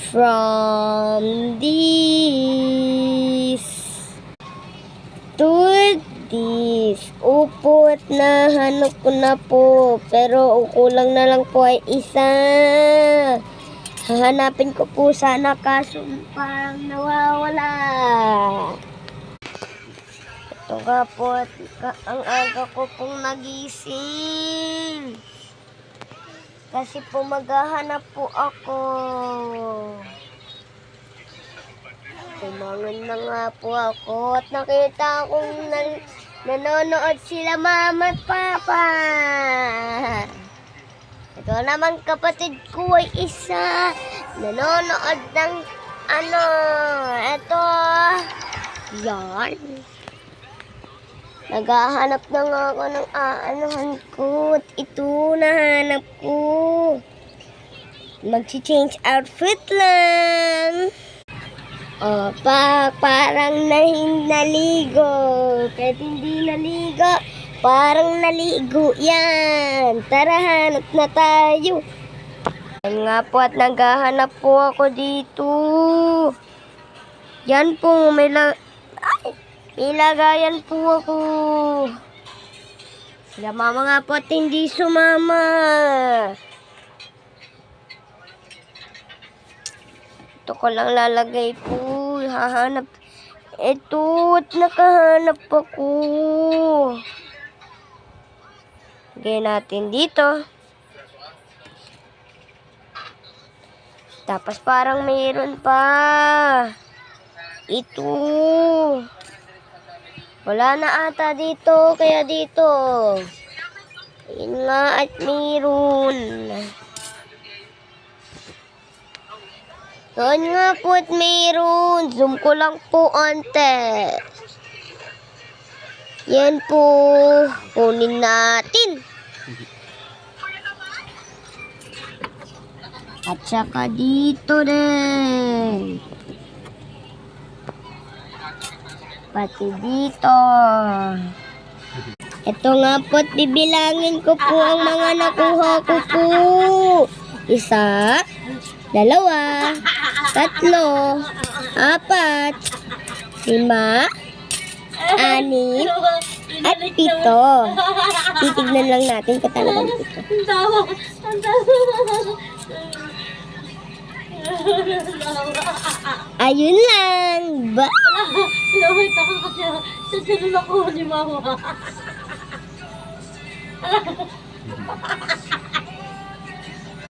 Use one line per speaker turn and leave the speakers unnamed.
From this to this. Upot na hanap ko na po. Pero kulang na lang po ay isa. Hahanapin ko po sana kaso parang nawawala. Ito nga po ang aga ko pong nagising. Kasi po maghahanap po ako. Tumangon na nga po ako at nakita akong nanonood sila mama at papa. Ito naman kapatid ko ay isa. Nanonood ng ito. Yan. Naghahanap na nga ako ng aanahan ko. At ito, nahanap ko. Mag-change outfit lang. O, parang naligo. Kahit hindi naligo, parang naligo yan. Tara, hanap na tayo. Yan nga po at naghahanap po ako dito. Yan po, may lagayan po ako. Sila mama nga po at hindi sumama. Ito ko lang lalagay po. Hahanap. Ito at nakahanap ako. Lagay natin dito. Tapos parang mayroon pa. Ito. Wala na ata dito, kaya dito. Ayun nga at mayroon. Ayun nga po at mayroon. Zoom ko lang po ante. Yan po. Kunin natin. At saka dito din. Pati dito. Ito nga po, bibilangin ko po ang mga nakuha ko po. 1, 2, 3, 4, 5, 6, 6, at 7. Titignan lang natin kung talagang ito. Ayun lang.
Lawit ako kasi sa sinulak ko ni mama.